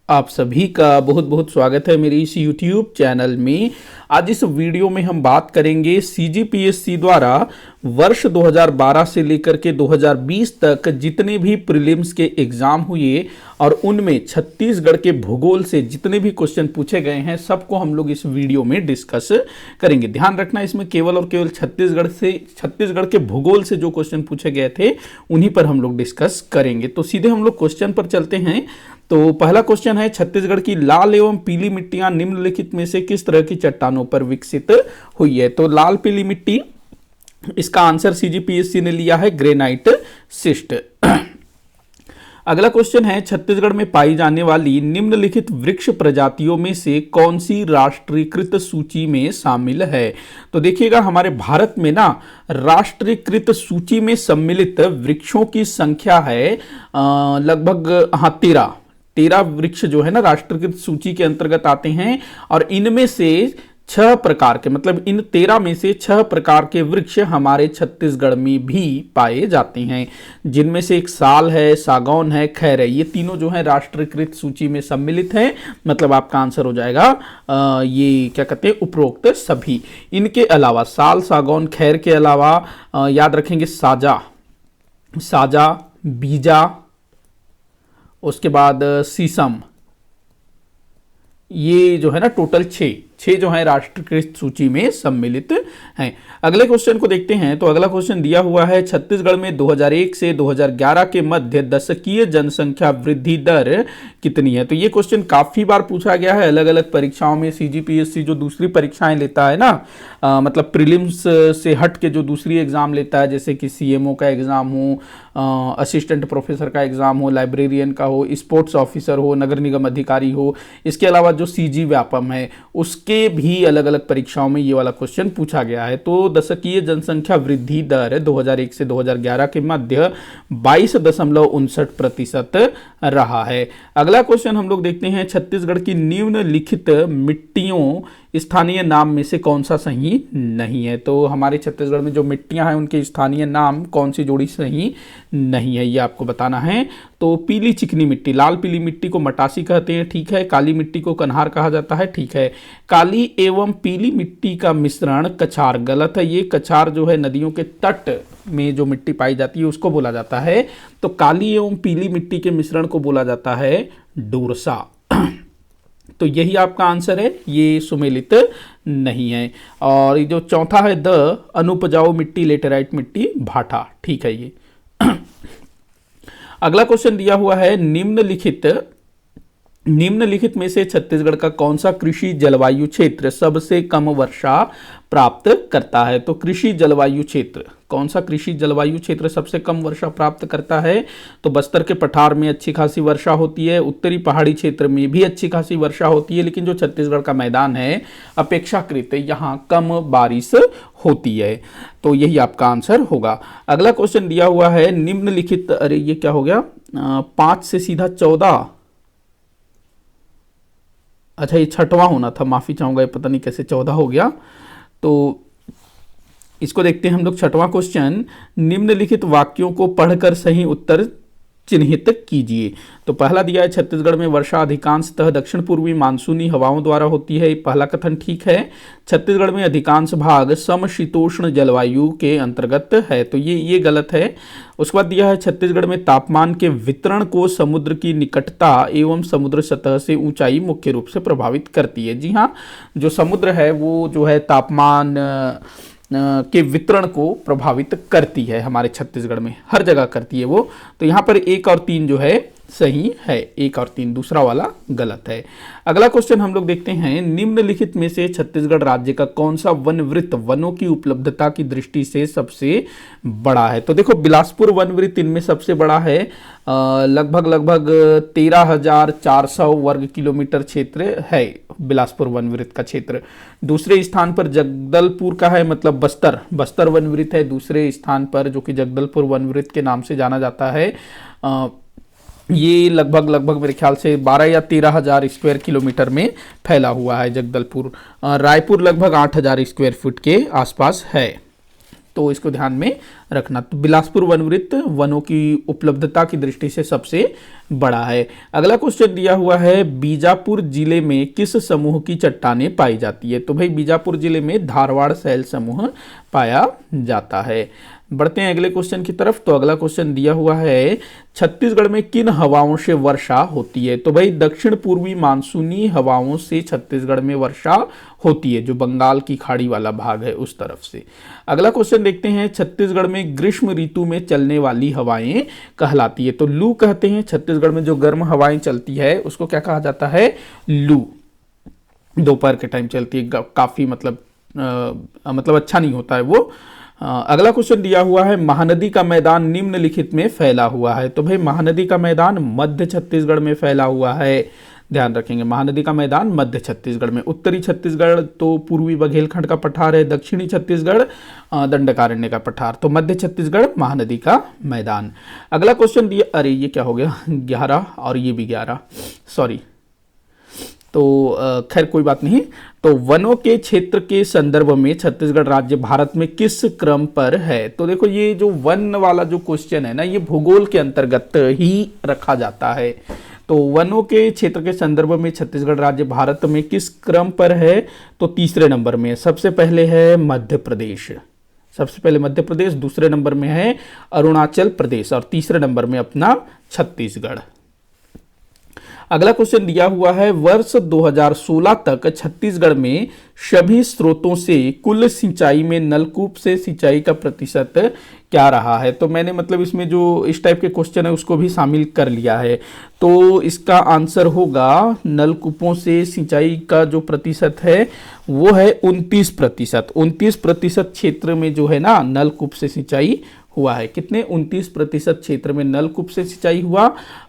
आप सभी का बहुत बहुत स्वागत है मेरी इस YouTube चैनल में। आज इस वीडियो में हम बात करेंगे CGPSC द्वारा वर्ष 2012 से लेकर के 2020 तक जितने भी प्रीलिम्स के एग्जाम हुए और उनमें छत्तीसगढ़ के भूगोल से जितने भी क्वेश्चन पूछे गए हैं सबको हम लोग इस वीडियो में डिस्कस करेंगे। ध्यान रखना, इसमें केवल और केवल छत्तीसगढ़ के भूगोल से जो क्वेश्चन पूछे गए थे उन्हीं पर हम लोग डिस्कस करेंगे। तो सीधे हम लोग क्वेश्चन पर चलते हैं। तो पहला क्वेश्चन है, छत्तीसगढ़ की लाल एवं पीली मिट्टियां निम्नलिखित में से किस तरह की चट्टानों पर विकसित हुई है? तो लाल पीली मिट्टी, इसका आंसर CGPSC ने लिया है ग्रेनाइट शिस्ट। अगला क्वेश्चन है, छत्तीसगढ़ में पाई जाने वाली निम्नलिखित वृक्ष प्रजातियों में से कौन सी राष्ट्रीयकृत सूची में शामिल है? तो देखिएगा, हमारे भारत में ना राष्ट्रीयकृत सूची में सम्मिलित वृक्षों की संख्या है लगभग 13 वृक्ष जो है ना राष्ट्रीयकृत सूची के अंतर्गत आते हैं और इनमें से 6 प्रकार के, मतलब इन 13 में से 6 प्रकार के वृक्ष हमारे छत्तीसगढ़ में भी पाए जाते हैं, जिनमें से एक साल है, सागौन है, खैर है। ये तीनों जो है राष्ट्रीयकृत सूची में सम्मिलित हैं। मतलब आपका आंसर हो जाएगा ये क्या कहते हैं, उपरोक्त सभी। इनके अलावा साल, सागौन, खैर के अलावा याद रखेंगे साजा, बीजा, उसके बाद शीशम, ये जो है ना टोटल 6 जो है राष्ट्रीयकृत सूची में सम्मिलित हैं। अगले क्वेश्चन को देखते हैं। तो अगला क्वेश्चन दिया हुआ है, छत्तीसगढ़ में 2001 से 2011 के मध्य दशकीय जनसंख्या वृद्धि दर कितनी है? तो ये क्वेश्चन काफी बार पूछा गया है अलग अलग परीक्षाओं में। CGPSC जो दूसरी परीक्षाएं लेता है ना, मतलब प्रीलिम्स से हट के जो दूसरी एग्जाम लेता है, जैसे कि CMO का एग्जाम हो, असिस्टेंट प्रोफेसर का एग्जाम हो, लाइब्रेरियन का हो, स्पोर्ट्स ऑफिसर हो, नगर निगम अधिकारी हो, इसके अलावा जो CG व्यापम है उसके भी अलग अलग परीक्षाओं में ये वाला क्वेश्चन पूछा गया है। तो दशकीय जनसंख्या वृद्धि दर 2001 से 2011 के मध्य 22.59% रहा है। अगला क्वेश्चन हम लोग देखते हैं, छत्तीसगढ़ की निम्नलिखित मिट्टियों स्थानीय नाम में से कौन सा सही नहीं है? तो हमारे छत्तीसगढ़ में जो मिट्टियां हैं उनके स्थानीय नाम कौन सी जोड़ी सही नहीं है, ये आपको बताना है। तो पीली चिकनी मिट्टी, लाल पीली मिट्टी को मटासी कहते हैं, ठीक है। काली मिट्टी को कन्हार कहा जाता है, ठीक है। काली एवं पीली मिट्टी का मिश्रण कछार, गलत है। ये कछार जो है नदियों के तट में जो मिट्टी पाई जाती है उसको बोला जाता है। तो काली एवं पीली मिट्टी के मिश्रण को बोला जाता है डोरसा। तो यही आपका आंसर है, ये सुमेलित नहीं है। और ये जो चौथा है अनुपजाऊ मिट्टी, लेटेराइट मिट्टी, भाटा, ठीक है ये। अगला क्वेश्चन दिया हुआ है, निम्नलिखित में से छत्तीसगढ़ का कौन सा कृषि जलवायु क्षेत्र सबसे कम वर्षा प्राप्त करता है? तो कृषि जलवायु क्षेत्र, कौन सा कृषि जलवायु क्षेत्र सबसे कम वर्षा प्राप्त करता है? तो बस्तर के पठार में अच्छी खासी वर्षा होती है, उत्तरी पहाड़ी क्षेत्र में भी अच्छी खासी वर्षा होती है, लेकिन जो छत्तीसगढ़ का मैदान है अपेक्षाकृत यहाँ कम बारिश होती है। तो यही आपका आंसर होगा। अगला क्वेश्चन दिया हुआ है, निम्नलिखित, अरे ये क्या हो गया, 5 से सीधा 14, अच्छा ये 6वां होना था, माफी चाहूंगा, पता नहीं कैसे 14 हो गया। तो इसको देखते हैं हम लोग। 6वां क्वेश्चन, निम्नलिखित वाक्यों को पढ़कर सही उत्तर चिन्हित कीजिए। तो पहला दिया है, छत्तीसगढ़ में वर्षा अधिकांशतः दक्षिण पूर्वी मानसूनी हवाओं द्वारा होती है, पहला कथन ठीक है। छत्तीसगढ़ में अधिकांश भाग समशीतोष्ण जलवायु के अंतर्गत है, तो ये गलत है। उसके बाद दिया है, छत्तीसगढ़ में तापमान के वितरण को समुद्र की निकटता एवं समुद्र सतह से ऊंचाई मुख्य रूप से प्रभावित करती है। जी हाँ, जो समुद्र है वो जो है तापमान के वितरण को प्रभावित करती है हमारे छत्तीसगढ़ में, हर जगह करती है वो। तो यहाँ पर 1 और 3 जो है सही है, 1 और 3, दूसरा वाला गलत है। अगला क्वेश्चन हम लोग देखते हैं, निम्नलिखित में से छत्तीसगढ़ राज्य का कौन सा वन वृत्त वनों की उपलब्धता की दृष्टि से सबसे बड़ा है? तो देखो, बिलासपुर वन वृत्त इनमें सबसे बड़ा है, लगभग 13,400 वर्ग किलोमीटर क्षेत्र है बिलासपुर वन वृत्त का क्षेत्र। दूसरे स्थान पर जगदलपुर का है, मतलब बस्तर वन वृत्त है दूसरे स्थान पर, जो कि जगदलपुर वन वृत्त के नाम से जाना जाता है। ये लगभग मेरे ख्याल से 12 या 13,000 स्क्वायर किलोमीटर में फैला हुआ है जगदलपुर। रायपुर लगभग 8,000 स्क्वायर फुट के आसपास है, तो इसको ध्यान में रखना। तो बिलासपुर वन वृत्त वनों की उपलब्धता की दृष्टि से सबसे बड़ा है। अगला क्वेश्चन दिया हुआ है, बीजापुर जिले में किस समूह की चट्टानें पाई जाती है? तो भाई बीजापुर जिले में धारवाड़ शैल समूह पाया जाता है। बढ़ते हैं अगले क्वेश्चन की तरफ। तो अगला क्वेश्चन दिया हुआ है, छत्तीसगढ़ में किन हवाओं से वर्षा होती है? तो भाई दक्षिण पूर्वी मानसूनी हवाओं से छत्तीसगढ़ में वर्षा होती है, जो बंगाल की खाड़ी वाला भाग है उस तरफ से। अगला क्वेश्चन देखते हैं, छत्तीसगढ़ में ग्रीष्म ऋतु में चलने वाली हवाएं कहलाती है? तो लू कहते हैं। छत्तीसगढ़ में जो गर्म हवाएं चलती है उसको क्या कहा जाता है? लू। दोपहर के टाइम चलती है, काफी मतलब अच्छा नहीं होता है वो। अगला क्वेश्चन दिया हुआ है, महानदी का मैदान निम्नलिखित में फैला हुआ है? तो भाई महानदी का मैदान मध्य छत्तीसगढ़ में फैला हुआ है, ध्यान रखेंगे। महानदी का मैदान मध्य छत्तीसगढ़ में। उत्तरी छत्तीसगढ़ तो पूर्वी बघेलखंड का पठार है, दक्षिणी छत्तीसगढ़ दंडकारण्य का पठार। तो मध्य छत्तीसगढ़ महानदी का मैदान। अगला क्वेश्चन दिया, अरे ये क्या हो गया, 11 और ये भी 11, सॉरी। तो खैर कोई बात नहीं। तो वनों के क्षेत्र के संदर्भ में छत्तीसगढ़ राज्य भारत में किस क्रम पर है? तो देखो ये जो वन वाला जो क्वेश्चन है ना, ये भूगोल के अंतर्गत ही रखा जाता है। तो वनों के क्षेत्र के संदर्भ में छत्तीसगढ़ राज्य भारत में किस क्रम पर है? तो तीसरे नंबर में। सबसे पहले है मध्य प्रदेश, सबसे पहले मध्य प्रदेश, दूसरे नंबर में है अरुणाचल प्रदेश और तीसरे नंबर में अपना छत्तीसगढ़। अगला क्वेश्चन दिया हुआ है, वर्ष 2016 तक छत्तीसगढ़ में सभी स्रोतों से कुल सिंचाई में नलकूप से सिंचाई का प्रतिशत क्या रहा है? तो मैंने मतलब इसमें जो इस टाइप के क्वेश्चन है उसको भी शामिल कर लिया है। तो इसका आंसर होगा, नलकूपों से सिंचाई का जो प्रतिशत है वो है 29%। 29% क्षेत्र में जो है ना नलकूप से सिंचाई हुआ है। कितने? 29% क्षेत्र में नलकूप से सिंचाई हुआ।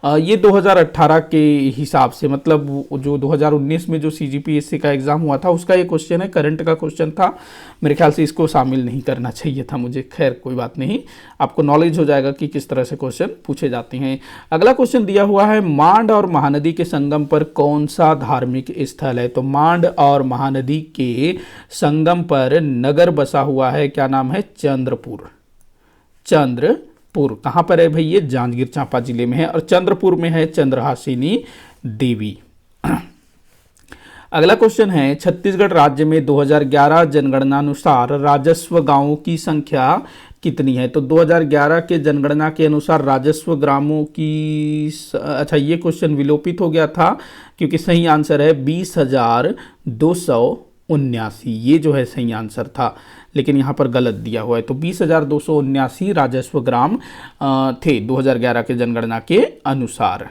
ये 2018 के हिसाब से, मतलब जो 2019 में जो सीजीपीएससी का एग्जाम हुआ था उसका ये क्वेश्चन है, करंट का क्वेश्चन था। मेरे ख्याल से इसको शामिल नहीं करना चाहिए था मुझे, खैर कोई बात नहीं, आपको नॉलेज हो जाएगा कि किस तरह से क्वेश्चन पूछे जाते हैं। अगला क्वेश्चन दिया हुआ है, मांड और महानदी के संगम पर कौन सा धार्मिक स्थल है? तो मांड और महानदी के संगम पर नगर बसा हुआ है, क्या नाम है? चंद्रपुर। चंद्रपुर कहाँ पर है भाई? ये जांजगीर चांपा जिले में है और चंद्रपुर में है चंद्रहासिनी देवी। अगला क्वेश्चन है, छत्तीसगढ़ राज्य में 2011 जनगणना अनुसार राजस्व गांवों की संख्या कितनी है? तो 2011 के जनगणना के अनुसार राजस्व ग्रामों की अच्छा ये क्वेश्चन विलोपित हो गया था क्योंकि सही आंसर है 20,279। ये जो है सही आंसर था, लेकिन यहाँ पर गलत दिया हुआ है। तो 20,279 राजस्व ग्राम थे 2011 के जनगणना के अनुसार।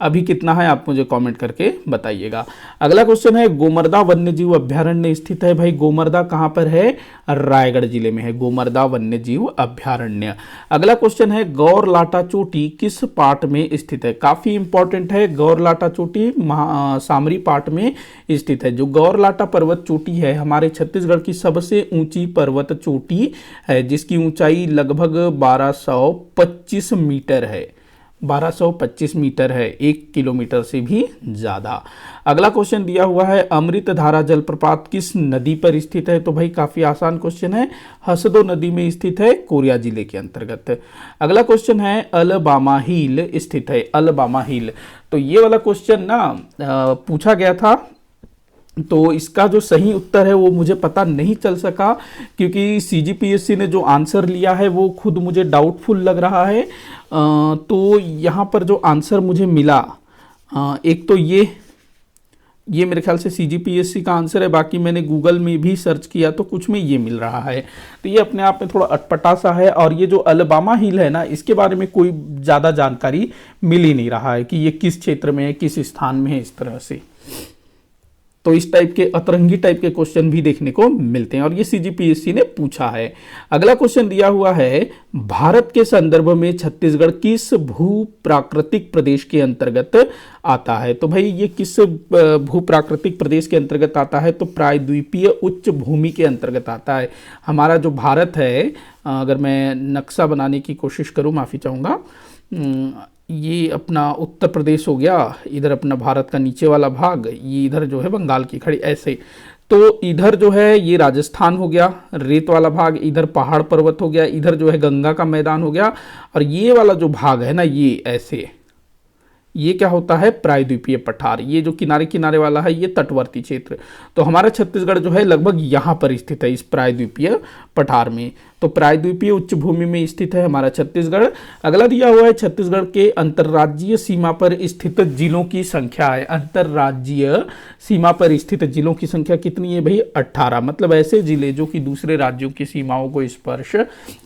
अभी कितना है आप मुझे कमेंट करके बताइएगा। अगला क्वेश्चन है, गोमर्दा वन्यजीव अभ्यारण्य स्थित है? भाई गोमर्दा कहाँ पर है? रायगढ़ जिले में है गोमर्दा वन्यजीव अभ्यारण्य। अगला क्वेश्चन है, गौरलाटा चोटी किस पाट में स्थित है? काफी इंपॉर्टेंट है, गौरलाटा चोटी सामरी पाट में स्थित है। जो गौरलाटा पर्वत चोटी है हमारे छत्तीसगढ़ की सबसे ऊंची पर्वत चोटी है, जिसकी ऊंचाई लगभग 1225 मीटर है। 1225 मीटर है, 1 किलोमीटर से भी ज्यादा। अगला क्वेश्चन दिया हुआ है, अमृतधारा जलप्रपात किस नदी पर स्थित है? तो भाई काफी आसान क्वेश्चन है, हसदो नदी में स्थित है, कोरिया जिले के अंतर्गत। अगला क्वेश्चन है, अलबामा हिल स्थित है? अलबामा हिल, तो ये वाला क्वेश्चन ना पूछा गया था, तो इसका जो सही उत्तर है वो मुझे पता नहीं चल सका क्योंकि सीजीपीएससी ने जो आंसर लिया है वो खुद मुझे डाउटफुल लग रहा है। तो यहाँ पर जो आंसर मुझे मिला, एक तो ये मेरे ख्याल से सीजीपीएससी का आंसर है, बाकी मैंने गूगल में भी सर्च किया तो कुछ में ये मिल रहा है। तो ये अपने आप में थोड़ा अटपटा सा है। और ये जो अलबामा हिल है ना, इसके बारे में कोई ज़्यादा जानकारी मिल ही नहीं रहा है कि ये किस क्षेत्र में है, किस स्थान में है, इस तरह से। तो इस टाइप के अतरंगी टाइप के क्वेश्चन भी देखने को मिलते हैं और ये सीजीपीएससी ने पूछा है। अगला क्वेश्चन दिया हुआ है, भारत के संदर्भ में छत्तीसगढ़ किस भू प्राकृतिक प्रदेश के अंतर्गत आता है? तो भाई ये किस भू प्राकृतिक प्रदेश के अंतर्गत आता है? तो प्रायद्वीपीय उच्च भूमि के अंतर्गत आता है। हमारा जो भारत है, अगर मैं नक्शा बनाने की कोशिश करूँ, माफ़ी चाहूँगा, ये अपना उत्तर प्रदेश हो गया, इधर अपना भारत का नीचे वाला भाग, ये इधर जो है बंगाल की खाड़ी, ऐसे। तो इधर जो है ये राजस्थान हो गया, रेत वाला भाग, इधर पहाड़ पर्वत हो गया, इधर जो है गंगा का मैदान हो गया, और ये वाला जो भाग है ना, ये ऐसे, ये क्या होता है, प्रायद्वीपीय पठार। ये जो किनारे किनारे वाला है ये तटवर्ती क्षेत्र। तो हमारा छत्तीसगढ़ जो है लगभग यहाँ पर स्थित है, इस प्रायद्वीपीय पठार में। तो प्रायद्वीपीय उच्च भूमि में स्थित है हमारा छत्तीसगढ़। अगला दिया हुआ है छत्तीसगढ़ के अंतर्राज्यीय सीमा पर स्थित जिलों की संख्या है। अंतर्राज्यीय सीमा पर स्थित जिलों की संख्या कितनी है भाई, 18। मतलब ऐसे जिले जो कि दूसरे राज्यों की सीमाओं को स्पर्श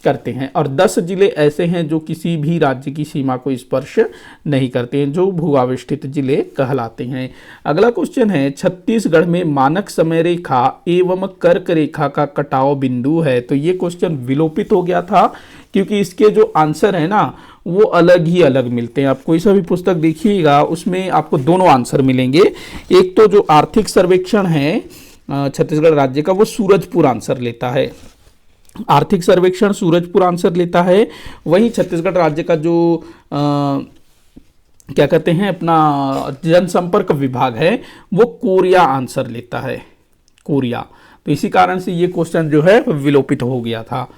करते हैं, और 10 जिले ऐसे हैं जो किसी भी राज्य की सीमा को स्पर्श नहीं करते हैं, जो भूआविष्ठित जिले कहलाते हैं। अगला क्वेश्चन है, छत्तीसगढ़ में मानक समय रेखा एवं कर्क रेखा का कटाव बिंदु है। तो ये क्वेश्चन विलोपित हो गया था, क्योंकि इसके जो आंसर है ना वो अलग ही अलग मिलते हैं। आप कोई सा भी पुस्तक देखिएगा उसमें आपको दोनों आंसर मिलेंगे। एक तो जो आर्थिक सर्वेक्षण है छत्तीसगढ़ राज्य का, वो सूरजपुर आंसर लेता है, आर्थिक सर्वेक्षण सूरजपुर आंसर लेता है। वहीं छत्तीसगढ़ राज्य का जो क्या कहते हैं अपना जनसंपर्क विभाग है, वो कोरिया आंसर लेता है, कोरिया। तो इसी कारण से ये क्वेश्चन जो है विलोपित हो गया था।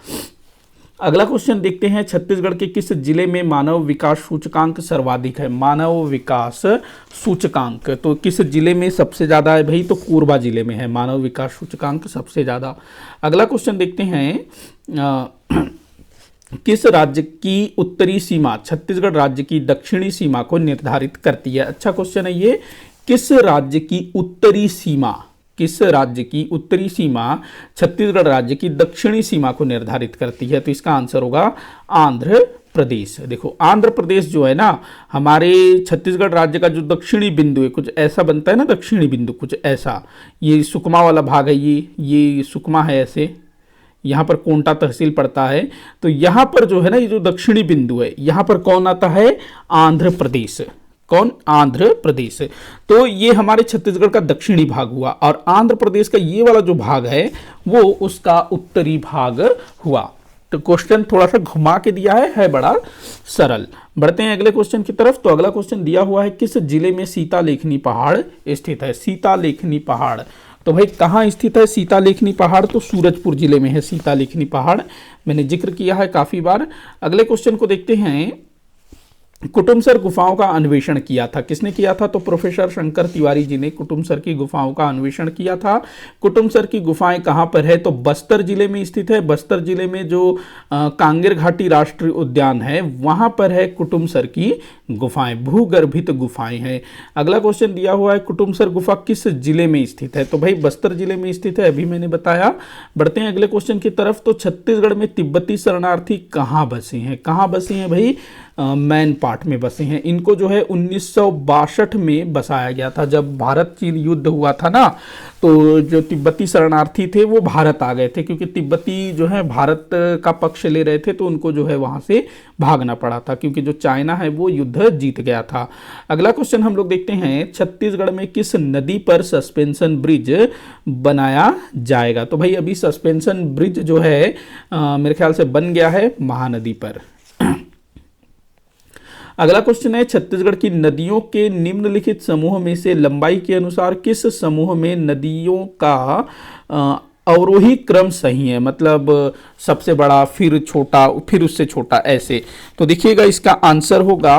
अगला क्वेश्चन देखते हैं, छत्तीसगढ़ के किस जिले में मानव विकास सूचकांक सर्वाधिक है। मानव विकास सूचकांक तो किस जिले में सबसे ज्यादा है भाई, तो कोरबा जिले में है मानव विकास सूचकांक सबसे ज्यादा। अगला क्वेश्चन देखते हैं, किस राज्य की उत्तरी सीमा छत्तीसगढ़ राज्य की दक्षिणी सीमा को निर्धारित करती है। अच्छा क्वेश्चन है ये, किस राज्य की उत्तरी सीमा, किस राज्य की उत्तरी सीमा छत्तीसगढ़ राज्य की दक्षिणी सीमा को निर्धारित करती है। तो इसका आंसर होगा आंध्र प्रदेश। देखो आंध्र प्रदेश जो है ना, हमारे छत्तीसगढ़ राज्य का जो दक्षिणी बिंदु है, कुछ ऐसा बनता है ना दक्षिणी बिंदु, कुछ ऐसा, ये सुकमा वाला भाग है, ये सुकमा है ऐसे, यहाँ पर कोंटा तहसील पड़ता है। तो यहाँ पर जो है ना, ये जो दक्षिणी बिंदु है, यहाँ पर कौन आता है, आंध्र प्रदेश। कौन, आंध्र प्रदेश। तो ये हमारे छत्तीसगढ़ का दक्षिणी भाग हुआ, और आंध्र प्रदेश का ये वाला जो भाग है वो उसका उत्तरी भाग हुआ। तो क्वेश्चन थोड़ा सा घुमा के दिया है बड़ा सरल। बढ़ते हैं अगले क्वेश्चन की तरफ। तो अगला क्वेश्चन दिया हुआ है, किस जिले में सीतालेखनी पहाड़ स्थित है। सीतालेखनी पहाड़, तो भाई कहाँ स्थित है सीतालेखनी पहाड़, तो सूरजपुर जिले में है सीतालेखनी पहाड़, मैंने जिक्र किया है काफी बार। अगले क्वेश्चन को देखते हैं, कुटुमसर गुफाओं का अन्वेषण किया था, किसने किया था, तो प्रोफेसर शंकर तिवारी जी ने कुटुमसर की गुफाओं का अन्वेषण किया था। कुटुमसर की गुफाएं कहाँ पर है, तो बस्तर जिले में स्थित है। बस्तर जिले में जो कांगेर घाटी राष्ट्रीय उद्यान है वहां पर है कुटुमसर की गुफाएं, भूगर्भित गुफाएं हैं। अगला क्वेश्चन दिया हुआ है, कुटुमसर गुफा किस जिले में स्थित है, तो भाई बस्तर जिले में स्थित है, अभी मैंने बताया। बढ़ते हैं अगले क्वेश्चन की तरफ। तो छत्तीसगढ़ में तिब्बती शरणार्थी कहाँ बसे हैं, कहाँ बसे हैं भाई, मैन पार्ट में बसे हैं। इनको जो है 1962 में बसाया गया था, जब भारत चीन युद्ध हुआ था ना, तो जो तिब्बती शरणार्थी थे वो भारत आ गए थे, क्योंकि तिब्बती जो है भारत का पक्ष ले रहे थे, तो उनको जो है वहां से भागना पड़ा था, क्योंकि जो चाइना है वो युद्ध जीत गया था। अगला क्वेश्चन हम लोग देखते हैं, छत्तीसगढ़ में किस नदी पर सस्पेंशन ब्रिज बनाया जाएगा। तो भाई अभी सस्पेंशन ब्रिज जो है मेरे ख्याल से बन गया है महानदी पर। अगला क्वेश्चन है, छत्तीसगढ़ की नदियों के निम्नलिखित समूह में से लंबाई के अनुसार किस समूह में नदियों का अवरोही क्रम सही है, मतलब सबसे बड़ा, फिर छोटा, फिर उससे छोटा, ऐसे। तो देखिएगा इसका आंसर होगा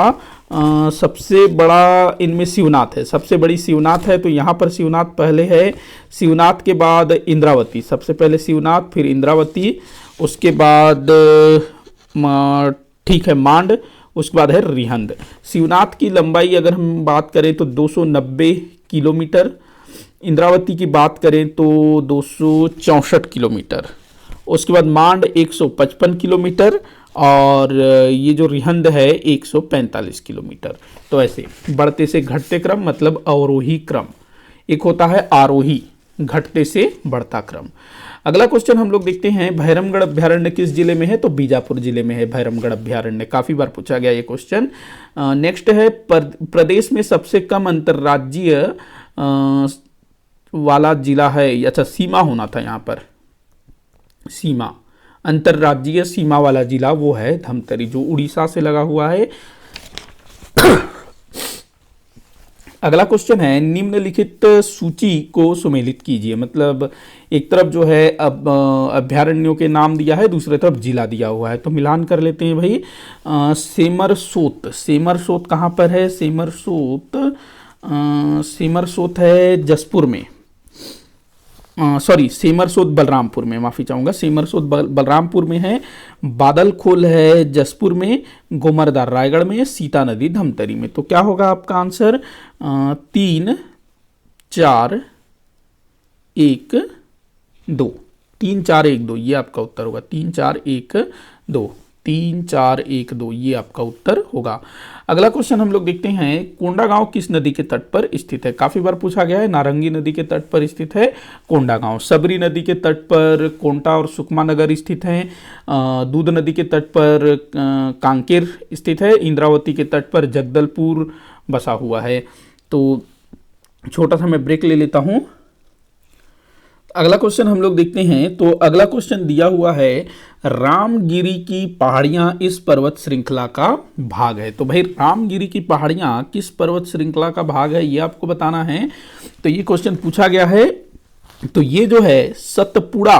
सबसे बड़ा इनमें शिवनाथ है, सबसे बड़ी शिवनाथ है। तो यहाँ पर शिवनाथ पहले है, शिवनाथ के बाद इंद्रावती, सबसे पहले शिवनाथ फिर इंद्रावती, उसके बाद ठीक है मांड, उसके बाद है रिहंद। शिवनाथ की लंबाई अगर हम बात करें तो 290 किलोमीटर, इंद्रावती की बात करें तो 264 किलोमीटर, उसके बाद मांड 155 किलोमीटर, और ये जो रिहंद है 145 किलोमीटर। तो ऐसे बढ़ते से घटते क्रम मतलब अवरोही क्रम, एक होता है आरोही, घटते से बढ़ता क्रम। अगला क्वेश्चन हम लोग देखते हैं, भैरमगढ़ अभ्यारण्य किस जिले में है, तो बीजापुर जिले में है भैरमगढ़ अभ्यारण्य, काफी बार पूछा गया ये क्वेश्चन। नेक्स्ट है, प्रदेश में सबसे कम अंतर्राज्यीय वाला जिला है, अच्छा सीमा होना था यहाँ पर, सीमा, अंतर्राज्यीय सीमा वाला जिला वो है धमतरी, जो उड़ीसा से लगा हुआ है। अगला क्वेश्चन है निम्नलिखित सूची को सुमेलित कीजिए। मतलब एक तरफ जो है अब अभ्यारण्यों के नाम दिया है, दूसरे तरफ जिला दिया हुआ है, तो मिलान कर लेते हैं भाई। सेमरसोत, सेमरसोत कहाँ पर है? सेमरसोत है जसपुर में, सॉरी सेमरसोत बलरामपुर में, माफ़ी चाहूँगा, सेमरसोत बलरामपुर में है। बादलखोल है जसपुर में, गोमरदार रायगढ़ में, सीता नदी धमतरी में। तो क्या होगा आपका आंसर? 3 4 1 2, 3 4 1 2 ये आपका उत्तर होगा। 3 4 1 2, 3 4 1 2 ये आपका उत्तर होगा। अगला क्वेश्चन हम लोग देखते हैं, कोंडागांव किस नदी के तट पर स्थित है? काफी बार पूछा गया है। नारंगी नदी के तट पर स्थित है कोंडागांव। सबरी नदी के तट पर कोंटा और सुकमा नगर स्थित हैं। दूध नदी के तट पर कांकेर स्थित है। इंद्रावती के तट पर जगदलपुर बसा हुआ है। तो छोटा सा मैं ब्रेक ले लेता हूं। अगला क्वेश्चन हम लोग देखते हैं। तो अगला क्वेश्चन दिया हुआ है, रामगिरी की पहाड़ियां इस पर्वत श्रृंखला का भाग है। तो भाई रामगिरी की पहाड़ियां किस पर्वत श्रृंखला का भाग है, ये आपको बताना है। तो ये क्वेश्चन पूछा गया है। तो ये जो है सतपुड़ा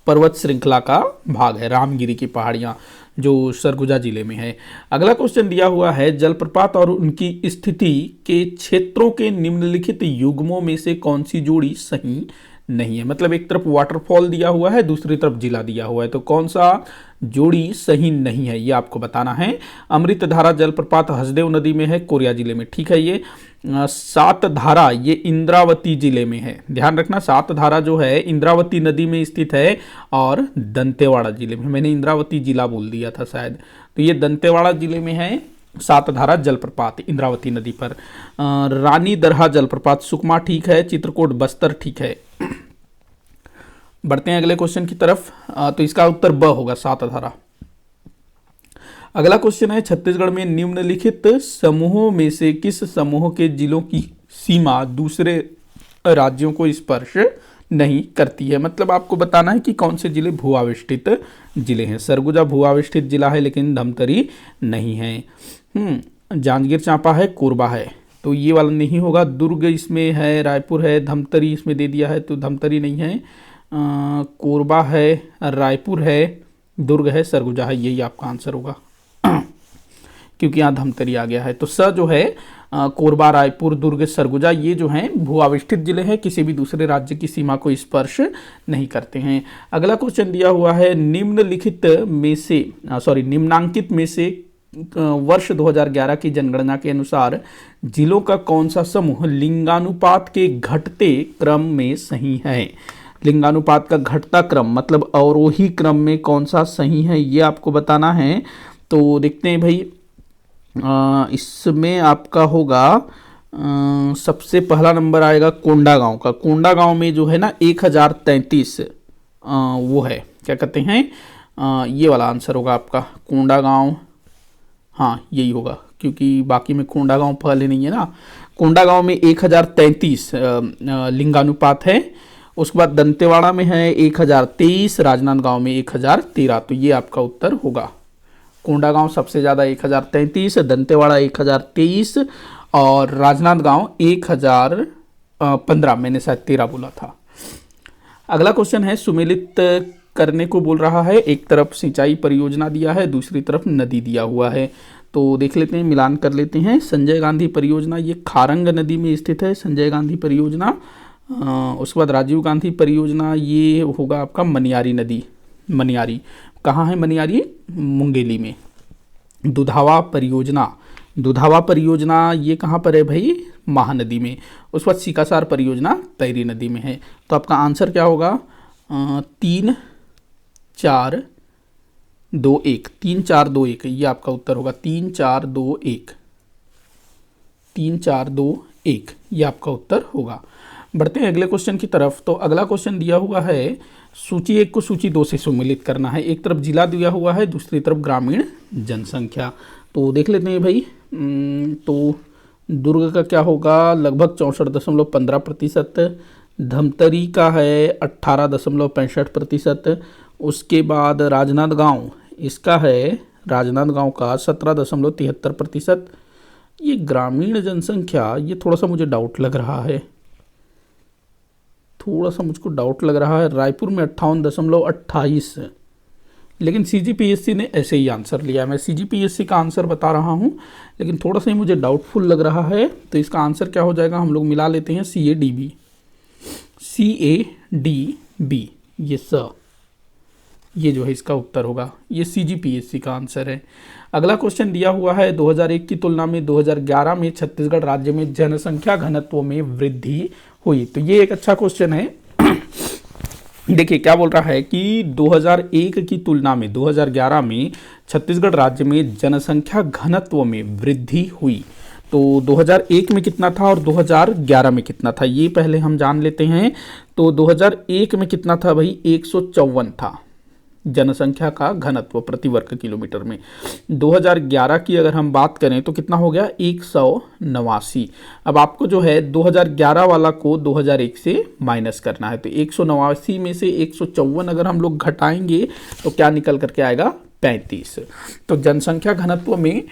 पर्वत श्रृंखला का भाग है, रामगिरी की पहाड़ियां, जो सरगुजा जिले में है। अगला क्वेश्चन दिया हुआ है, जलप्रपात और उनकी स्थिति के क्षेत्रों के निम्नलिखित युग्मों में से कौन सी जोड़ी सही नहीं है? मतलब एक तरफ वाटरफॉल दिया हुआ है, दूसरी तरफ जिला दिया हुआ है, तो कौन सा जोड़ी सही नहीं है ये आपको बताना है। अमृतधारा जलप्रपात हसदेव नदी में है, कोरिया जिले में, ठीक है। ये सातधारा ये इंद्रावती जिले में है, ध्यान रखना। सातधारा जो है इंद्रावती नदी में स्थित है और दंतेवाड़ा जिले में। मैंने इंद्रावती जिला बोल दिया था शायद, तो ये दंतेवाड़ा जिले में है सातधारा जलप्रपात इंद्रावती नदी पर। रानी दरहा जलप्रपात सुकमा ठीक है, चित्रकूट बस्तर ठीक है। बढ़ते हैं अगले क्वेश्चन की तरफ। तो इसका उत्तर ब होगा, सातधारा। अगला क्वेश्चन है, छत्तीसगढ़ में निम्नलिखित समूहों में से किस समूह के जिलों की सीमा दूसरे राज्यों को स्पर्श नहीं करती है? मतलब आपको बताना है कि कौन से जिले भूआविष्ठित जिले हैं। सरगुजा भूआविष्ठित जिला है, लेकिन धमतरी नहीं है। जांजगीर चांपा है, कोरबा है, तो ये वाला नहीं होगा। दुर्ग इसमें है, रायपुर है, धमतरी इसमें दे दिया है, तो धमतरी नहीं है। कोरबा है, रायपुर है, दुर्ग है, सरगुजा है, यही आपका आंसर होगा क्योंकि यहाँ धमतरी आ गया है। तो स जो है कोरबा, रायपुर, दुर्ग, सरगुजा ये जो हैं भूआविष्ठित जिले हैं, किसी भी दूसरे राज्य की सीमा को स्पर्श नहीं करते हैं। अगला क्वेश्चन दिया हुआ है, निम्नांकित में से वर्ष 2011 की जनगणना के अनुसार जिलों का कौन सा समूह लिंगानुपात के घटते क्रम में सही है? लिंगानुपात का घटता क्रम मतलब अवरोही क्रम में कौन सा सही है, ये आपको बताना है। तो देखते हैं भाई, इसमें आपका होगा सबसे पहला नंबर आएगा कोंडागांव का। कोंडागांव में जो है ना 1033 वो है, क्या कहते हैं, ये वाला आंसर होगा आपका कोंडागांव। हाँ यही होगा, क्योंकि बाकी में कोंडागांव पहले नहीं है ना। कोंडागांव में 1033 लिंगानुपात है। उसके बाद दंतेवाड़ा में है 1023, राजनांदगांव में 1013, तो ये आपका उत्तर होगा। कोंडागांव सबसे ज़्यादा 1033, दंतेवाड़ा 1023 और राजनांदगांव 1015, मैंने शायद 13 बोला था। अगला क्वेश्चन है, सुमेलित करने को बोल रहा है। एक तरफ सिंचाई परियोजना दिया है, दूसरी तरफ नदी दिया हुआ है, तो देख लेते हैं, मिलान कर लेते हैं। संजय गांधी परियोजना ये खारंग नदी में स्थित है, संजय गांधी परियोजना। उसके बाद राजीव गांधी परियोजना ये होगा आपका मनियारी नदी, मनियारी कहाँ है? मनियारी मुंगेली में। दुधावा परियोजना ये कहाँ पर है भाई? महानदी में। उसके बाद सीकासार परियोजना तैरी नदी में है। तो आपका आंसर क्या होगा? 3 4 2 1, 3 4 2 1 ये आपका उत्तर होगा। 3 4 2 1, 3 4 2 1 ये आपका उत्तर होगा। बढ़ते हैं अगले क्वेश्चन की तरफ। तो अगला क्वेश्चन दिया हुआ है, सूची 1 को सूची 2 से सम्मिलित करना है। एक तरफ जिला दिया हुआ है, दूसरी तरफ ग्रामीण जनसंख्या। तो देख लेते हैं भाई। तो दुर्ग का क्या होगा? लगभग 64.15%। धमतरी का है 18.65%। उसके बाद राजनांदगांव, इसका है राजनांदगांव का 17.73%। ये ग्रामीण जनसंख्या, ये थोड़ा सा मुझे डाउट लग रहा है, थोड़ा सा मुझको डाउट लग रहा है। रायपुर में 58.28, लेकिन सीजीपीएससी ने ऐसे ही आंसर लिया। मैं सीजीपीएससी का आंसर बता रहा हूँ, लेकिन थोड़ा सा ही मुझे डाउटफुल लग रहा है। तो इसका आंसर क्या हो जाएगा, हम लोग मिला लेते हैं CADB, CADB, ये जो है इसका उत्तर होगा, ये सीजीपीएससी का आंसर है। अगला क्वेश्चन दिया हुआ है 2001 की तुलना में 2011 में छत्तीसगढ़ राज्य में जनसंख्या घनत्व में वृद्धि हुई। तो ये एक अच्छा क्वेश्चन है। देखिए क्या बोल रहा है कि 2001 की तुलना में 2011 में छत्तीसगढ़ राज्य में जनसंख्या घनत्व में वृद्धि हुई। तो 2001 में कितना था और 2011 में कितना था, ये पहले हम जान लेते हैं। तो 2001 में कितना था भाई, 154 था जनसंख्या का घनत्व प्रति वर्ग किलोमीटर में। 2011 की अगर हम बात करें तो कितना हो गया, 189। अब आपको जो है 2011 वाला को 2001 से माइनस करना है। तो 189 में से 154 अगर हम लोग घटाएंगे तो क्या निकल करके आएगा, 35। तो जनसंख्या घनत्व में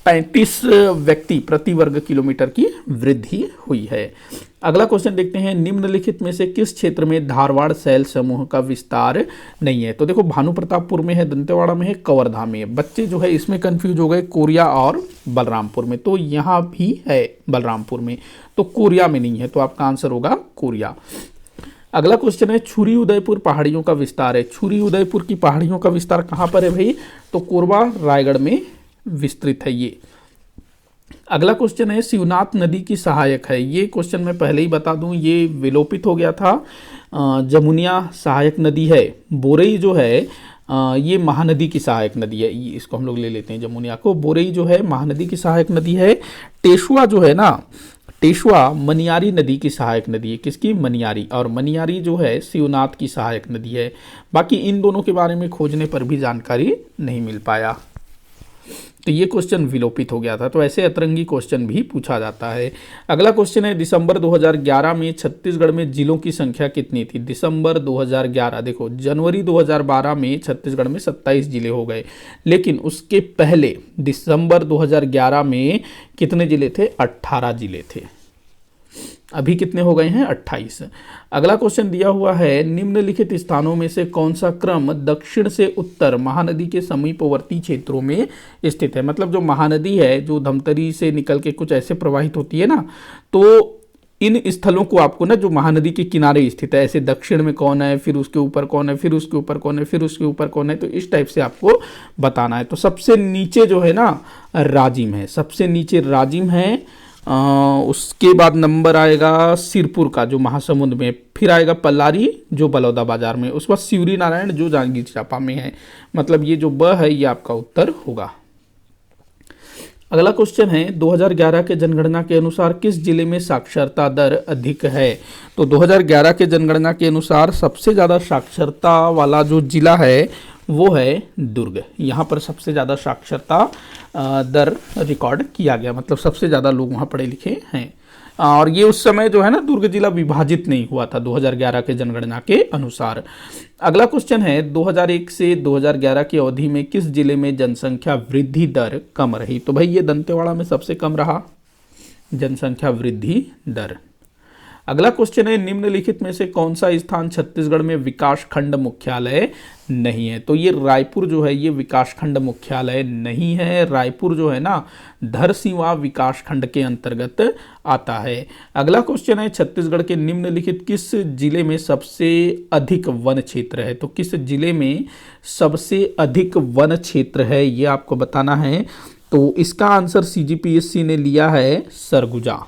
35 व्यक्ति प्रति वर्ग किलोमीटर की वृद्धि हुई है। अगला क्वेश्चन देखते हैं, निम्नलिखित में से किस क्षेत्र में धारवाड़ शैल समूह का विस्तार नहीं है। तो देखो भानु प्रतापपुर में है, दंतेवाड़ा में है, कवर्धा में है। बच्चे जो है इसमें कंफ्यूज हो गए कोरिया और बलरामपुर में, तो यहाँ भी है बलरामपुर में, तो कोरिया में नहीं है, तो आपका आंसर होगा कोरिया। अगला क्वेश्चन है, छुरी उदयपुर पहाड़ियों का विस्तार है। छुरी उदयपुर की पहाड़ियों का विस्तार कहाँ पर है भाई, तो कोरबा रायगढ़ में विस्तृत है ये। अगला क्वेश्चन है, शिवनाथ नदी की सहायक है। ये क्वेश्चन मैं पहले ही बता दूं, ये विलोपित हो गया था। जमुनिया सहायक नदी है। बोरई जो है ये महानदी की सहायक नदी है, इसको हम लोग ले लेते हैं जमुनिया को। बोरई जो है महानदी की सहायक नदी है। टेसुआ जो है ना, टेसुआ मनियारी नदी की सहायक नदी है। किसकी, मनियारी। और मनियारी जो है शिवनाथ की सहायक नदी है। बाकी इन दोनों के बारे में खोजने पर भी जानकारी नहीं मिल पाया, तो ये क्वेश्चन विलोपित हो गया था। तो ऐसे अतरंगी क्वेश्चन भी पूछा जाता है। अगला क्वेश्चन है, दिसंबर 2011 में छत्तीसगढ़ में जिलों की संख्या कितनी थी। दिसंबर 2011, देखो जनवरी 2012 में छत्तीसगढ़ में 27 जिले हो गए, लेकिन उसके पहले दिसंबर 2011 में कितने जिले थे, 18 जिले थे। अभी कितने हो गए हैं, 28। अगला क्वेश्चन दिया हुआ है, निम्नलिखित स्थानों में से कौन सा क्रम दक्षिण से उत्तर महानदी के समीपवर्ती क्षेत्रों में स्थित है। मतलब जो महानदी है, जो धमतरी से निकल के कुछ ऐसे प्रवाहित होती है ना, तो इन स्थलों को आपको ना, जो महानदी के किनारे स्थित है, ऐसे दक्षिण में कौन है, फिर उसके ऊपर कौन है, फिर उसके ऊपर कौन है, फिर उसके ऊपर कौन है, तो इस टाइप से आपको बताना है। तो सबसे नीचे जो है ना राजिम है, सबसे नीचे राजिम है। उसके बाद नंबर आएगा सिरपुर का जो महासमुंद में, फिर आएगा पल्लारी जो बलौदा बाजार में, उसके बाद शिवरी नारायण जो जांजगीर चांपा में है। मतलब ये जो ब है ये आपका उत्तर होगा। अगला क्वेश्चन है, 2011 के जनगणना के अनुसार किस जिले में साक्षरता दर अधिक है। तो 2011 के जनगणना के अनुसार सबसे ज़्यादा साक्षरता वाला जो जिला है वो है दुर्ग। यहाँ पर सबसे ज़्यादा साक्षरता दर रिकॉर्ड किया गया, मतलब सबसे ज़्यादा लोग वहाँ पढ़े लिखे हैं। और ये उस समय जो है ना दुर्ग जिला विभाजित नहीं हुआ था 2011 के जनगणना के अनुसार। अगला क्वेश्चन है, 2001 से 2011 की अवधि में किस जिले में जनसंख्या वृद्धि दर कम रही। तो भाई ये दंतेवाड़ा में सबसे कम रहा जनसंख्या वृद्धि दर। अगला क्वेश्चन है, निम्नलिखित में से कौन सा स्थान छत्तीसगढ़ में विकास खंड मुख्यालय नहीं है। तो ये रायपुर जो है ये विकास खंड मुख्यालय नहीं है। रायपुर जो है ना धरसींवा विकास खंड के अंतर्गत आता है। अगला क्वेश्चन है, छत्तीसगढ़ के निम्नलिखित किस जिले में सबसे अधिक वन क्षेत्र है। तो किस जिले में सबसे अधिक वन क्षेत्र है ये आपको बताना है। तो इसका आंसर सीजीपीएससी ने लिया है सरगुजा।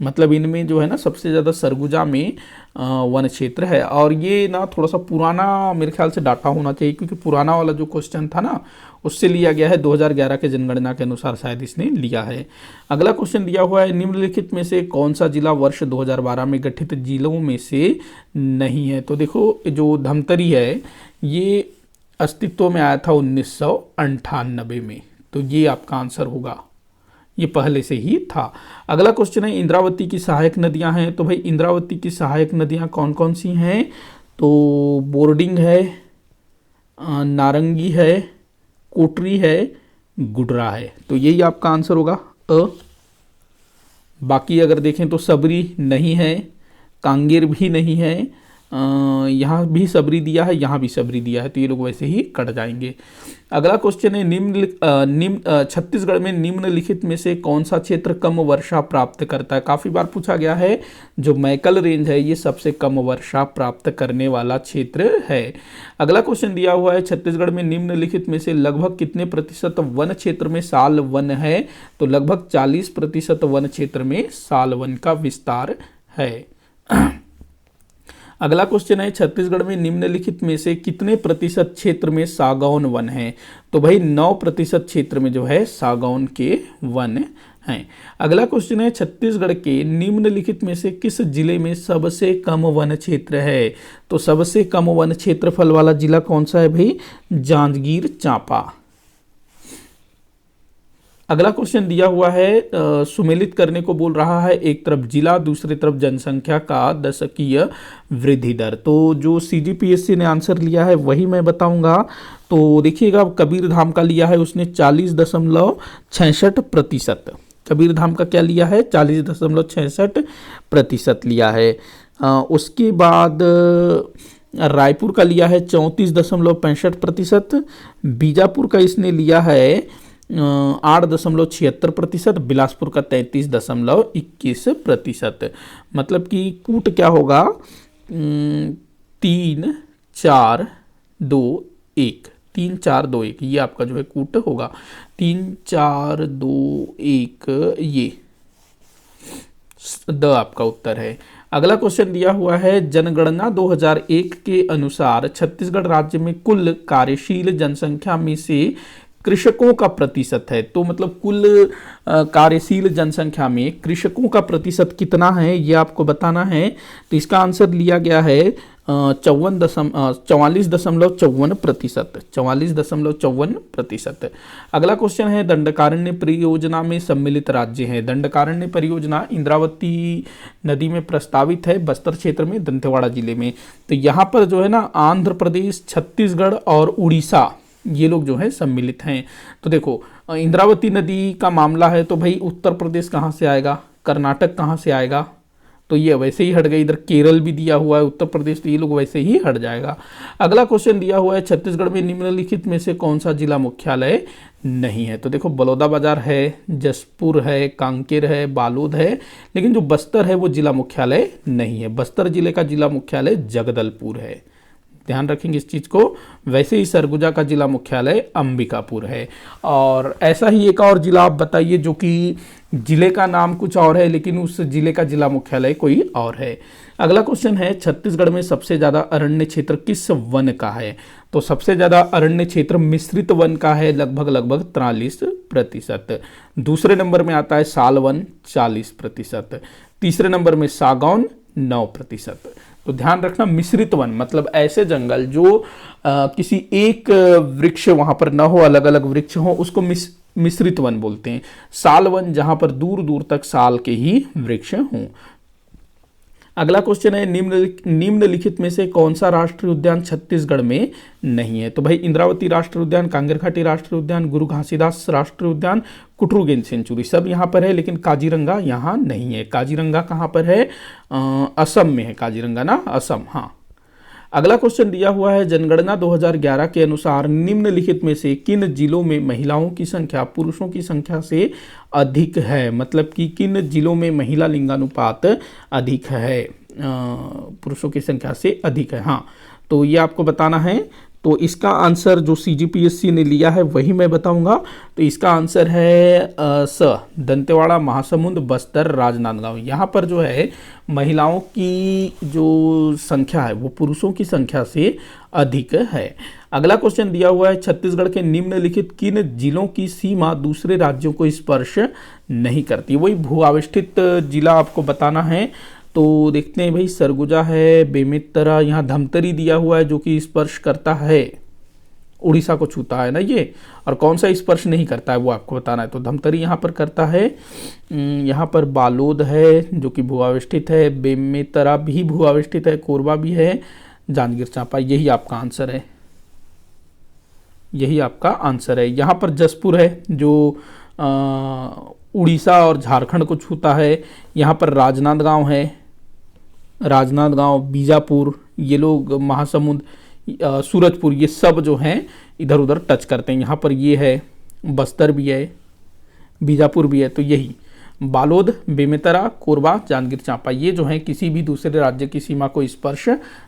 मतलब इनमें जो है ना सबसे ज़्यादा सरगुजा में वन क्षेत्र है। और ये ना थोड़ा सा पुराना मेरे ख्याल से डाटा होना चाहिए, क्योंकि पुराना वाला जो क्वेश्चन था ना उससे लिया गया है, 2011 के जनगणना के अनुसार शायद इसने लिया है। अगला क्वेश्चन दिया हुआ है, निम्नलिखित में से कौन सा जिला वर्ष 2012 में गठित जिलों में से नहीं है। तो देखो जो धमतरी है ये अस्तित्व में आया था 1998 में, तो ये आपका आंसर होगा, ये पहले से ही था। अगला क्वेश्चन है, इंद्रावती की सहायक नदियां हैं। तो भाई इंद्रावती की सहायक नदियां कौन कौन सी हैं। तो बोर्डिंग है, नारंगी है, कोटरी है, गुडरा है। तो यही आपका आंसर होगा। अ। बाकी अगर देखें तो सबरी नहीं है, कांगेर भी नहीं है, यहाँ भी सबरी दिया है, यहाँ भी सबरी दिया है, तो ये लोग वैसे ही कट जाएंगे। अगला क्वेश्चन है छत्तीसगढ़ में निम्नलिखित में से कौन सा क्षेत्र कम वर्षा प्राप्त करता है। काफी बार पूछा गया है, जो मैकल रेंज है ये सबसे कम वर्षा प्राप्त करने वाला क्षेत्र है। अगला क्वेश्चन दिया हुआ है छत्तीसगढ़ में निम्नलिखित में से लगभग कितने प्रतिशत वन क्षेत्र में साल वन है। तो लगभग 40% वन क्षेत्र में साल वन का विस्तार है। अगला क्वेश्चन है छत्तीसगढ़ में निम्नलिखित में से कितने प्रतिशत क्षेत्र में सागौन वन है। तो भाई 9% क्षेत्र में जो है सागौन के वन हैं। अगला क्वेश्चन है छत्तीसगढ़ के निम्नलिखित में से किस जिले में सबसे कम वन क्षेत्र है। तो सबसे कम वन क्षेत्रफल वाला जिला कौन सा है भाई, जांजगीर चांपा। अगला क्वेश्चन दिया हुआ है सुमेलित करने को बोल रहा है, एक तरफ जिला दूसरी तरफ जनसंख्या का दशकीय वृद्धि दर। तो जो सीजीपीएससी ने आंसर लिया है वही मैं बताऊंगा। तो देखिएगा कबीरधाम का लिया है उसने 40.66%। कबीरधाम का क्या लिया है, 40.66% लिया है। उसके बाद रायपुर का लिया है 34.65%। बीजापुर का इसने लिया है 8.76%। बिलासपुर का 33.21%। मतलब कि कूट क्या होगा, 3 4 2 1, 3 4 2 1, ये आपका जो है कूट होगा 3 4 2 1, ये द आपका उत्तर है। अगला क्वेश्चन दिया हुआ है जनगणना 2001 के अनुसार छत्तीसगढ़ राज्य में कुल कार्यशील जनसंख्या में से कृषकों का प्रतिशत है। तो मतलब कुल कार्यशील जनसंख्या में कृषकों का प्रतिशत कितना है ये आपको बताना है। तो इसका आंसर लिया गया है 44.54%। 44.54%। अगला क्वेश्चन है दंडकारण्य परियोजना में सम्मिलित राज्य है। दंडकारण्य परियोजना इंद्रावती नदी में प्रस्तावित है, बस्तर क्षेत्र में, दंतेवाड़ा जिले में। तो यहाँ पर जो है ना आंध्र प्रदेश, छत्तीसगढ़ और उड़ीसा ये लोग जो है सम्मिलित हैं। तो देखो इंद्रावती नदी का मामला है तो भाई उत्तर प्रदेश कहाँ से आएगा, कर्नाटक कहाँ से आएगा, तो ये वैसे ही हट गए। इधर केरल भी दिया हुआ है, उत्तर प्रदेश, तो ये लोग वैसे ही हट जाएगा। अगला क्वेश्चन दिया हुआ है छत्तीसगढ़ में निम्नलिखित में से कौन सा जिला मुख्यालय नहीं है। तो देखो बलौदाबाजार है, जसपुर है, कांकेर है, बालोद है, लेकिन जो बस्तर है वो जिला मुख्यालय नहीं है। बस्तर जिले का जिला मुख्यालय जगदलपुर है, ध्यान रखेंगे इस चीज को। वैसे ही सरगुजा का जिला मुख्यालय अंबिकापुर है। और ऐसा ही एक और जिला आप बताइए जो कि जिले का नाम कुछ और है लेकिन उस जिले का जिला मुख्यालय कोई और है। अगला क्वेश्चन है छत्तीसगढ़ में सबसे ज्यादा अरण्य क्षेत्र किस वन का है। तो सबसे ज्यादा अरण्य क्षेत्र मिश्रित वन का है, लगभग 43%। दूसरे नंबर में आता है साल वन 40%। तीसरे नंबर में सागौन 9%। तो ध्यान रखना मिश्रित वन मतलब ऐसे जंगल जो किसी एक वृक्ष वहां पर न हो, अलग अलग वृक्ष हो, उसको मिश्रित वन बोलते हैं। साल वन जहां पर दूर दूर तक साल के ही वृक्ष हों। अगला क्वेश्चन है निम्नलिखित में से कौन सा राष्ट्रीय उद्यान छत्तीसगढ़ में नहीं है। तो भाई इंद्रावती राष्ट्रीय उद्यान, कांगेर घाटी राष्ट्रीय उद्यान, गुरु घासीदास राष्ट्रीय उद्यान, कुटरू सेंचुरी सब यहाँ पर है, लेकिन काजीरंगा यहाँ नहीं है। काजीरंगा कहाँ पर है, असम में है काजीरंगा ना, असम। हाँ, अगला क्वेश्चन दिया हुआ है जनगणना 2011 के अनुसार निम्नलिखित में से किन जिलों में महिलाओं की संख्या पुरुषों की संख्या से अधिक है। मतलब कि किन जिलों में महिला लिंगानुपात अधिक है, पुरुषों की संख्या से अधिक है। हाँ, तो ये आपको बताना है। तो इसका आंसर जो सीजीपीएससी ने लिया है वही मैं बताऊंगा। तो इसका आंसर है दंतेवाड़ा, महासमुंद, बस्तर, राजनांदगांव। यहाँ पर जो है महिलाओं की जो संख्या है वो पुरुषों की संख्या से अधिक है। अगला क्वेश्चन दिया हुआ है छत्तीसगढ़ के निम्नलिखित किन जिलों की सीमा दूसरे राज्यों को स्पर्श नहीं करती। वही भू आविष्ठित जिला आपको बताना है। तो देखते हैं भाई, सरगुजा है, बेमेतरा, यहाँ धमतरी दिया हुआ है जो कि स्पर्श करता है, उड़ीसा को छूता है ना ये, और कौन सा स्पर्श नहीं करता है वो आपको बताना है। तो धमतरी यहाँ पर करता है। यहाँ पर बालोद है जो कि भूआविष्ठित है, बेमेतरा भी भूआविष्ठित है, कोरबा भी है, जांजगीर चांपा। यही आपका आंसर है, यही आपका आंसर है। यहाँ पर जसपुर है जो उड़ीसा और झारखंड को छूता है। यहाँ पर राजनांदगांव है, राजनांदगांव, बीजापुर, ये लोग महासमुंद, सूरजपुर, ये सब जो हैं इधर उधर टच करते हैं। यहाँ पर ये है, बस्तर भी है, बीजापुर भी है। तो यही बालोद, बेमेतरा, कोरबा, जांजगीर चांपा, ये जो हैं किसी भी दूसरे राज्य की सीमा को स्पर्श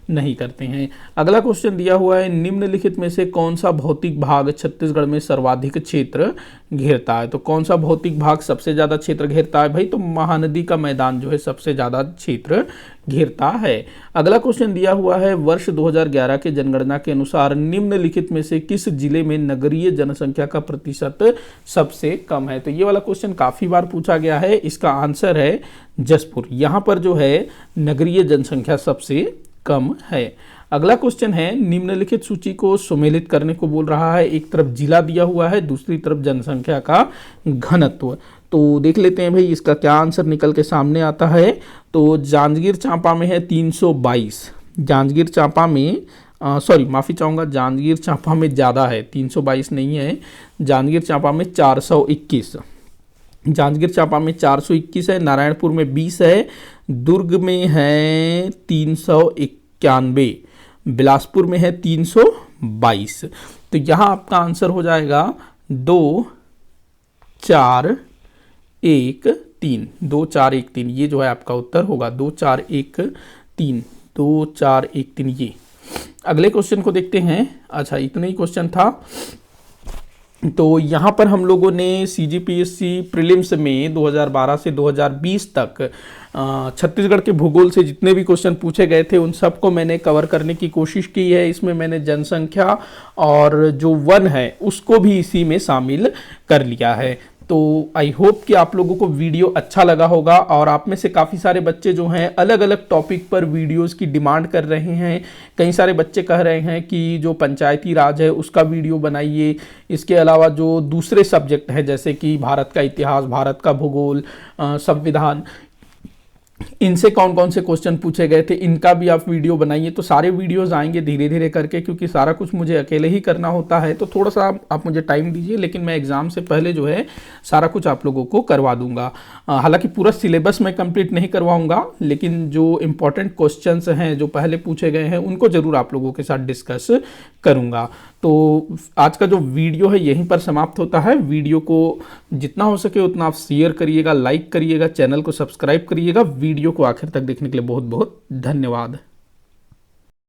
नहीं करते हैं। अगला क्वेश्चन दिया हुआ है, निम्नलिखित में से कौन सा भौतिक भाग छत्तीसगढ़ में सर्वाधिक क्षेत्र घेरता है? तो कौन सा भौतिक भाग सबसे ज्यादा क्षेत्र घेरता है भाई? तो महानदी का मैदान जो है सबसे ज्यादा क्षेत्र घेरता है। अगला क्वेश्चन दिया हुआ है, वर्ष 2011 के जनगणना के अनुसार निम्नलिखित में से किस जिले में नगरीय जनसंख्या का प्रतिशत सबसे कम है? तो ये वाला क्वेश्चन काफी बार पूछा गया है। इसका आंसर है जशपुर। यहाँ पर जो है नगरीय जनसंख्या सबसे कम है। अगला क्वेश्चन है, निम्नलिखित सूची को सुमेलित करने को बोल रहा है। एक तरफ जिला दिया हुआ है, दूसरी तरफ जनसंख्या का घनत्व। तो देख लेते हैं भाई इसका क्या आंसर निकल के सामने आता है। तो जांजगीर चांपा में है 322, जांजगीर चांपा में सॉरी माफ़ी चाहूँगा, जांजगीर चांपा में ज़्यादा है, 322 नहीं है, जांजगीर चांपा में 421, जांजगीर चांपा में 421 है, नारायणपुर में 20 है, दुर्ग में है 391, बिलासपुर में है 322। तो यहाँ आपका आंसर हो जाएगा 2 4 1 3, 2 4 1 3, ये जो है आपका उत्तर होगा 2 4 1 3, 2 4 1 3 ये। अगले क्वेश्चन को देखते हैं। अच्छा, इतना ही क्वेश्चन था। तो यहाँ पर हम लोगों ने CGPSC प्रीलिम्स में 2012 से 2020 तक छत्तीसगढ़ के भूगोल से जितने भी क्वेश्चन पूछे गए थे उन सबको मैंने कवर करने की कोशिश की है। इसमें मैंने जनसंख्या और जो वन है उसको भी इसी में शामिल कर लिया है। तो आई होप कि आप लोगों को वीडियो अच्छा लगा होगा और आप में से काफ़ी सारे बच्चे जो हैं अलग अलग टॉपिक पर वीडियोस की डिमांड कर रहे हैं। कई सारे बच्चे कह रहे हैं कि जो पंचायती राज है उसका वीडियो बनाइए। इसके अलावा जो दूसरे सब्जेक्ट हैं जैसे कि भारत का इतिहास, भारत का भूगोल, संविधान, इनसे कौन कौन से क्वेश्चन पूछे गए थे इनका भी आप वीडियो बनाइए। तो सारे वीडियोस आएंगे धीरे धीरे करके, क्योंकि सारा कुछ मुझे अकेले ही करना होता है। तो थोड़ा सा आप मुझे टाइम दीजिए, लेकिन मैं एग्जाम से पहले जो है सारा कुछ आप लोगों को करवा दूंगा। हालांकि पूरा सिलेबस मैं कंप्लीट नहीं करवाऊंगा, लेकिन जो इंपॉर्टेंट क्वेश्चंस हैं जो पहले पूछे गए हैं उनको जरूर आप लोगों के साथ डिस्कस करूंगा। तो आज का जो वीडियो है यहीं पर समाप्त होता है। वीडियो को जितना हो सके उतना आप शेयर करिएगा, लाइक करिएगा, चैनल को सब्सक्राइब करिएगा। वीडियो को आखिर तक देखने के लिए बहुत बहुत धन्यवाद।